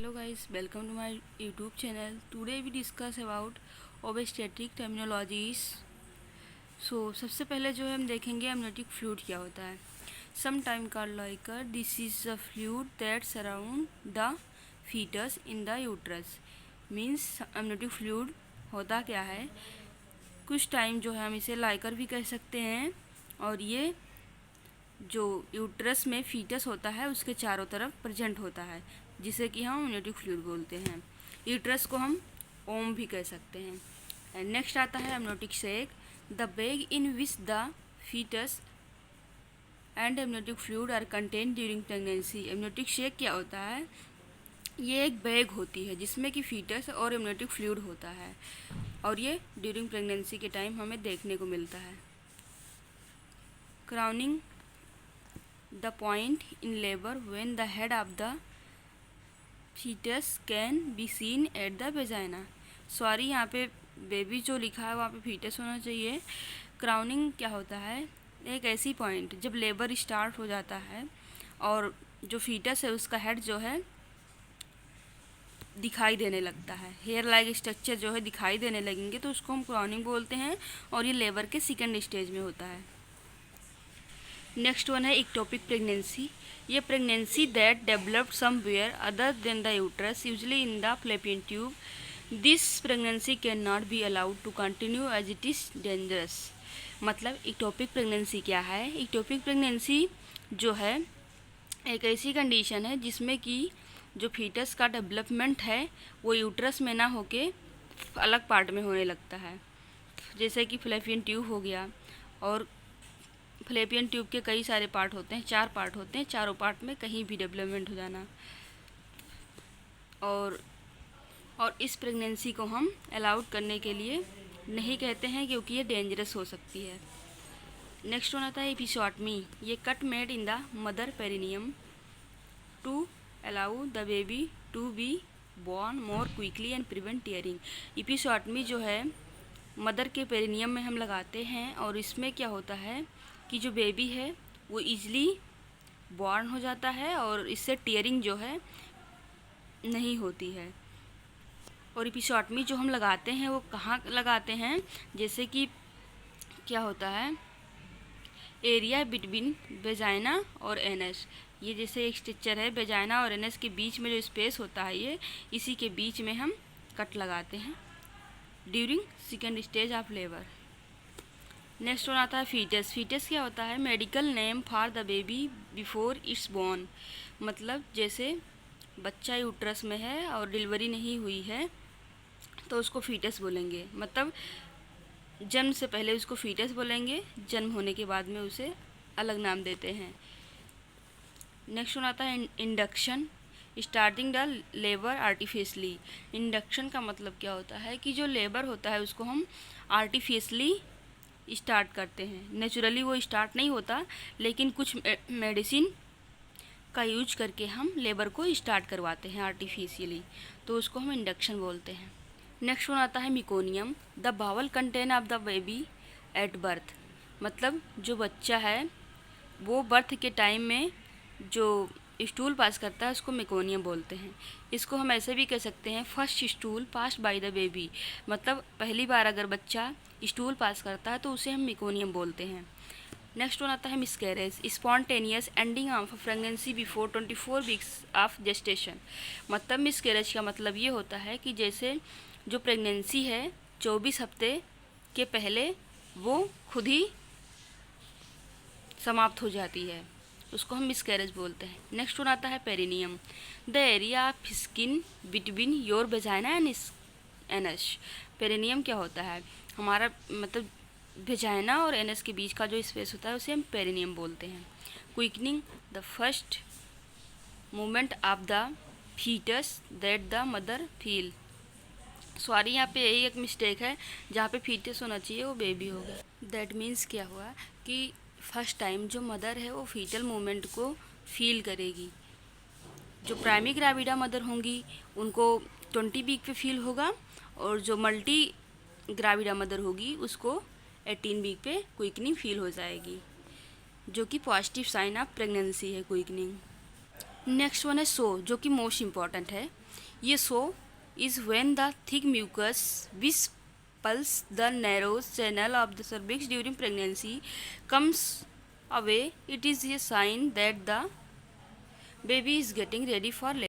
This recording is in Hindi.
Hello guys, welcome to my YouTube channel. Today we discuss about obstetric terminologies. सबसे पहले जो है हम देखेंगे amniotic fluid क्या होता है. Sometime called like this is a fluid that surround the fetus in the uterus. Means amniotic fluid होता क्या है. कुछ टाइम जो है हम इसे लाइकर भी कह सकते हैं और ये जो यूट्रस में फीटस होता है उसके चारों तरफ प्रेजेंट होता है जिसे कि हम amniotic फ्लूइड बोलते हैं. यूट्रस को हम ओम भी कह सकते हैं. एंड नेक्स्ट आता है amniotic sac, the bag in which the foetus and amniotic fluid are contain during pregnancy. amniotic sac क्या होता है? ये एक बैग होती है जिसमें कि फीटस और amniotic फ्लूइड होता है और ये ड्यूरिंग प्रेगनेंसी के टाइम हमें देखने को मिलता है. Crowning the point in labor when the head of the fetus can be seen at the vagina. Sorry, यहाँ पे बेबी जो लिखा है वहाँ पे फीटस होना चाहिए. क्राउनिंग क्या होता है? एक ऐसी पॉइंट जब लेबर स्टार्ट हो जाता है और जो फीटस है उसका हेड जो है दिखाई देने लगता है, हेयर लाइक स्ट्रक्चर जो है दिखाई देने लगेंगे तो उसको हम क्राउनिंग बोलते हैं और ये लेबर के सेकेंड स्टेज में होता है. नेक्स्ट वन है इक्टोपिक प्रेगनेंसी. ये pregnancy that developed somewhere other than the uterus, usually in the fallopian tube. This pregnancy can not be allowed to continue as it is dangerous. मतलब इक्टोपिक प्रेगनेंसी क्या है? इक्टोपिक प्रेगनेंसी जो है एक ऐसी कंडीशन है जिसमें कि जो फीटस का डेवलपमेंट है वो यूट्रस में ना होके अलग पार्ट में होने लगता है. जैसे कि फ्लैपियन ट्यूब हो गया, और फ्लैपियन ट्यूब के कई सारे पार्ट होते हैं, 4 पार्ट होते हैं, चारों पार्ट में कहीं भी डेवलपमेंट हो जाना. और इस प्रेगनेंसी को हम अलाउड करने के लिए नहीं कहते हैं क्योंकि ये डेंजरस हो सकती है. नेक्स्ट वन आता है एपिसोटमी. ये cut made in the mother perineum to allow the baby to be born more quickly and prevent tearing. Episiotomy जो है मदर के पेरिनियम में हम लगाते हैं और इसमें क्या होता है कि जो बेबी है वो ईजिली बॉर्न हो जाता है और इससे टीयरिंग जो है नहीं होती है. और एपिसोटमी जो हम लगाते हैं वो कहाँ लगाते हैं? जैसे कि क्या होता है, एरिया बिटवीन वेजाइना और एनस. ये जैसे एक स्ट्रक्चर है, वेजाइना और एनस के बीच में जो स्पेस होता है ये इसी के बीच में हम कट लगाते हैं during second stage of labour. Next one आता है फीटस. फीटस क्या होता है? Medical name for the baby before it's born. मतलब जैसे बच्चा यूट्रस में है और डिलीवरी नहीं हुई है तो उसको फीटस बोलेंगे. मतलब जन्म से पहले उसको फीटस बोलेंगे, जन्म होने के बाद में उसे अलग नाम देते हैं. नेक्स्ट वन आता है induction. Starting the labour artificially. Induction का मतलब क्या होता है कि जो लेबर होता है उसको हम आर्टिफिशियली स्टार्ट करते हैं. नेचुरली वो स्टार्ट नहीं होता, लेकिन कुछ मेडिसिन का यूज करके हम लेबर को स्टार्ट करवाते हैं आर्टिफिशियली, तो उसको हम इंडक्शन बोलते हैं. नेक्स्ट वन आता है meconium. The bowel content of the baby at birth. मतलब जो बच्चा है वो बर्थ के टाइम में जो स्टूल पास करता है उसको मेकोनियम बोलते हैं. इसको हम ऐसे भी कह सकते हैं first stool pass by the baby. मतलब पहली बार अगर बच्चा स्टूल पास करता है तो उसे हम मेकोनियम बोलते हैं. नेक्स्ट वन आता है miscarriage. Spontaneous ending of pregnancy before 24 weeks of gestation. मतलब मिसकैरेज का मतलब ये होता है कि जैसे जो प्रेगनेंसी है 24 हफ्ते के पहले वो खुद ही समाप्त हो जाती है, उसको हम मिसकैरेज बोलते हैं. नेक्स्ट वन आता है perineum. The area of skin between your vagina and anus. Perineum क्या होता है? हमारा मतलब वेजाइना और एनस के बीच का जो स्पेस होता है उसे हम पेरिनियम बोलते हैं. Quickening the first movement of the foetus that the mother feel. Sorry, यहाँ पे यही एक मिस्टेक है, जहाँ पे फीटस होना चाहिए वो बेबी हो गया. दैट मीन्स क्या हुआ कि फर्स्ट टाइम जो मदर है वो फीटल मूवमेंट को फील करेगी. जो प्राइमरी ग्रेविडा मदर होंगी उनको 20 वीक पे फील होगा, और जो मल्टी ग्रेविडा मदर होगी उसको 18 वीक पे क्विकनिंग फील हो जाएगी, जो कि पॉजिटिव साइन ऑफ प्रेगनेंसी है क्विकनिंग. नेक्स्ट वन है सो, जो कि मोस्ट इम्पॉर्टेंट है। ये so is when the thick mucus which pulse the narrow channel of the cervix during pregnancy comes away. It is a sign that the baby is getting ready for labor.